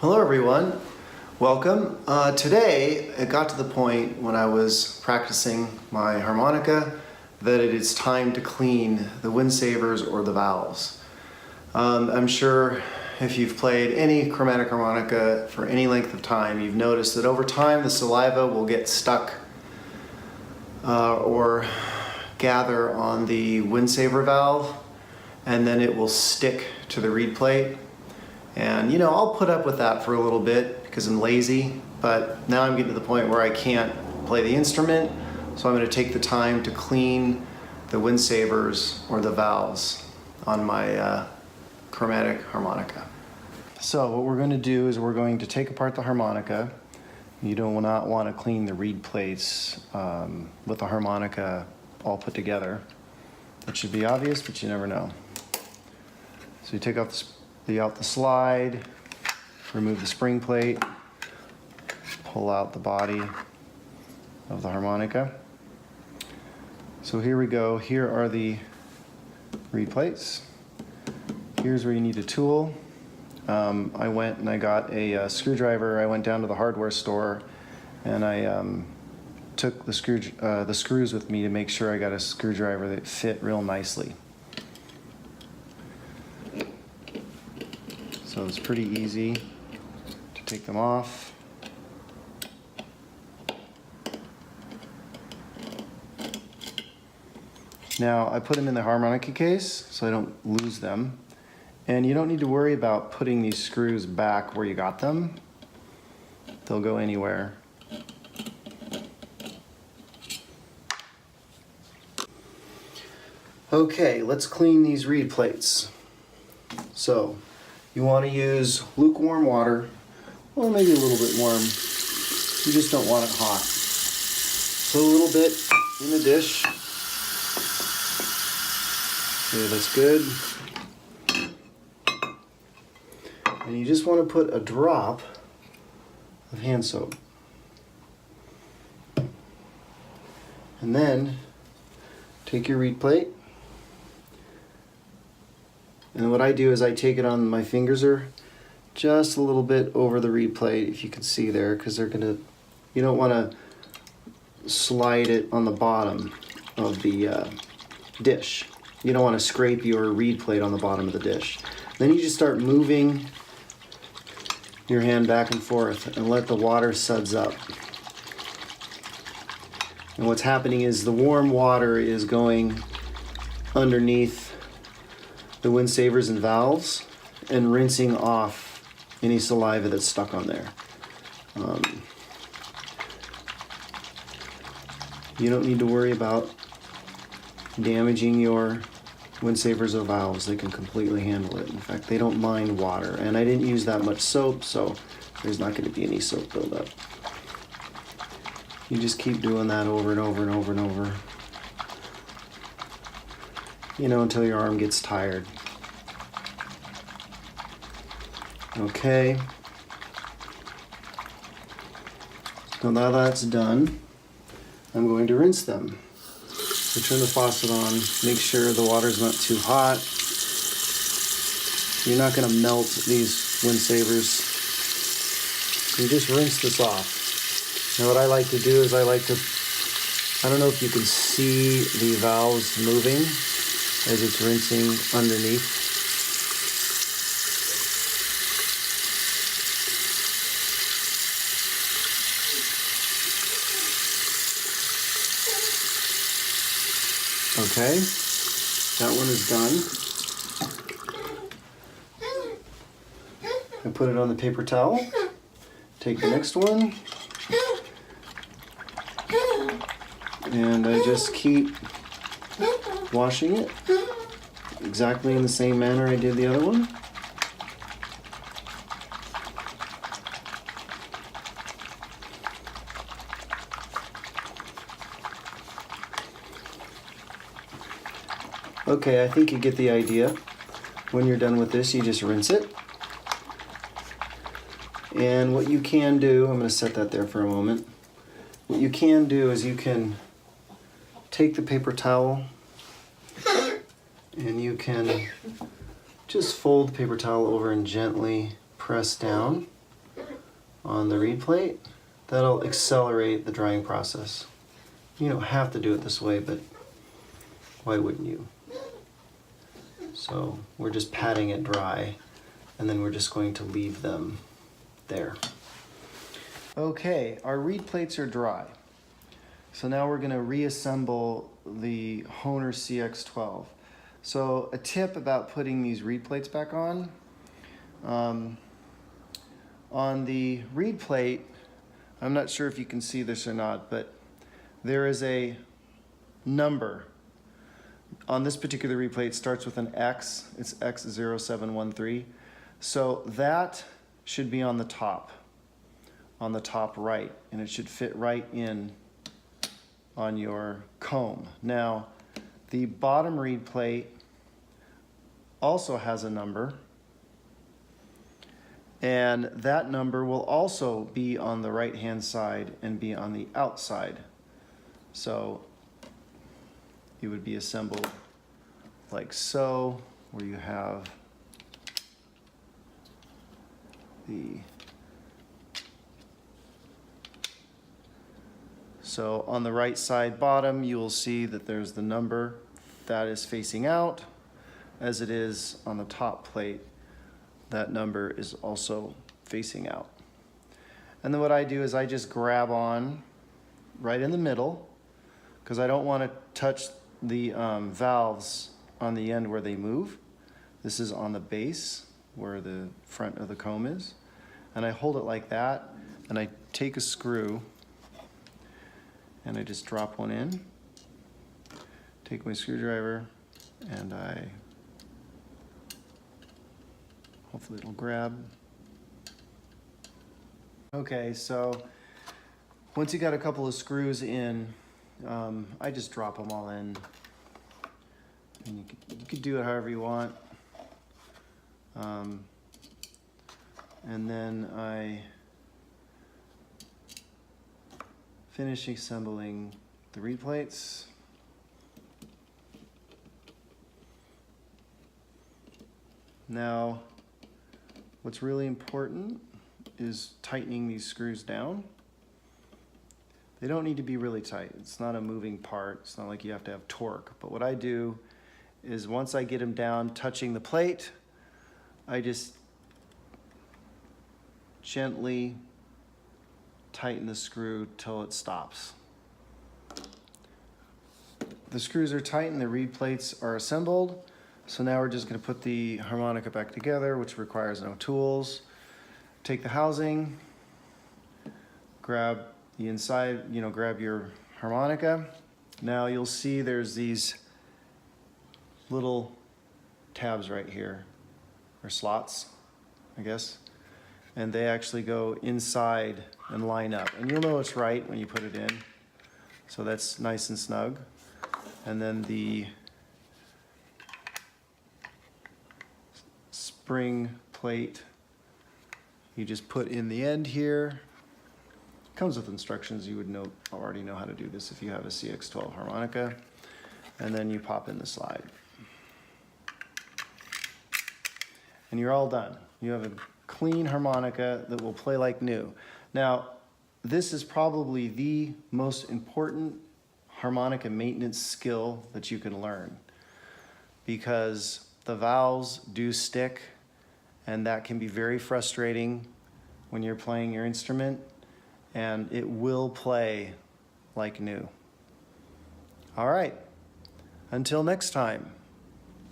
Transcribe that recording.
Hello everyone, welcome. Today it got to the point when I was practicing my harmonica that it is time to clean the Windsavers or the valves. I'm sure if you've played any chromatic harmonica for any length of time, you've noticed that over time the saliva will get stuck or gather on the Windsaver valve, and then it will stick to the reed plate. And you know, I'll put up with that for a little bit because I'm lazy, but now I'm getting to the point where I can't play the instrument, so I'm going to take the time to clean the Windsavers or the valves on my chromatic harmonica. So what we're going to do is we're going to take apart the harmonica. You do not want to clean the reed plates with the harmonica all put together. That should be obvious, but you never know. So you take off out the slide, remove the spring plate, pull out the body of the harmonica. So here we go. Here are the reed plates. Here's where you need a tool. I went and I got a screwdriver. I went down to the hardware store and I took the screws with me to make sure I got a screwdriver that fit real nicely. So it's pretty easy to take them off. Now I put them in the harmonica case so I don't lose them. And you don't need to worry about putting these screws back where you got them. They'll go anywhere. Okay, let's clean these reed plates. So you want to use lukewarm water, or maybe a little bit warm. You just don't want it hot. Put a little bit in the dish. Okay, that's good. And you just want to put a drop of hand soap. And then take your reed plate. And what I do is I take it on, my fingers are just a little bit over the reed plate, if you can see there, because they're gonna, you don't want to slide it on the bottom of the dish. You don't want to scrape your reed plate on the bottom of the dish. Then you just start moving your hand back and forth and let the water suds up. And what's happening is the warm water is going underneath the Windsavers and valves and rinsing off any saliva that's stuck on there. You don't need to worry about damaging your Windsavers or valves. They can completely handle it. In fact, they don't mind water. And I didn't use that much soap, so there's not going to be any soap buildup. You just keep doing that over and over and over and over. You know, until your arm gets tired. Okay. So now that's done, I'm going to rinse them. So turn the faucet on, make sure the water's not too hot. You're not going to melt these Windsavers. You just rinse this off. Now what I like to do is I don't know if you can see the valves moving as it's rinsing underneath. Okay, that one is done. I put it on the paper towel. Take the next one. And I just keep washing it exactly in the same manner I did the other one. Okay, I think you get the idea. When you're done with this, you just rinse it. And what you can do, I'm going to set that there for a moment. What you can do is you can take the paper towel and you can just fold the paper towel over and gently press down on the reed plate. That'll accelerate the drying process. You don't have to do it this way, but why wouldn't you? So we're just patting it dry, and then we're just going to leave them there. Okay, our reed plates are dry. So now we're going to reassemble the Hohner CX12. So a tip about putting these reed plates back on the reed plate, I'm not sure if you can see this or not, but there is a number. On this particular reed plate, it starts with an X. It's X0713. So that should be on the top right, and it should fit right in on your comb. Now, the bottom reed plate also has a number, and that number will also be on the right-hand side and be on the outside. So it would be assembled like so, where you have so on the right side bottom, you will see that there's the number that is facing out, as it is on the top plate. That number is also facing out. And then what I do is I just grab on right in the middle, because I don't want to touch the valves on the end where they move. This is on the base where the front of the comb is. And I hold it like that, and I take a screw and I just drop one in, take my screwdriver, and hopefully it'll grab. Okay, so once you got a couple of screws in, I just drop them all in. And you could do it however you want. And then I finish assembling the reed plates. Now, what's really important is tightening these screws down. They don't need to be really tight. It's not a moving part. It's not like you have to have torque. But what I do is once I get them down touching the plate, I just gently tighten the screw till it stops. The screws are tightened, the reed plates are assembled. So now we're just going to put the harmonica back together, which requires no tools. Take the housing, grab the inside, grab your harmonica. Now you'll see there's these little tabs right here, or slots, I guess. And they actually go inside and line up. And you'll know it's right when you put it in. So that's nice and snug. And then the spring plate, you just put in the end here. Comes with instructions. You would already know how to do this if you have a CX12 harmonica. And then you pop in the slide. And you're all done. You have a clean harmonica that will play like new. Now, this is probably the most important harmonica maintenance skill that you can learn, because the valves do stick, and that can be very frustrating when you're playing your instrument, and it will play like new. All right, until next time.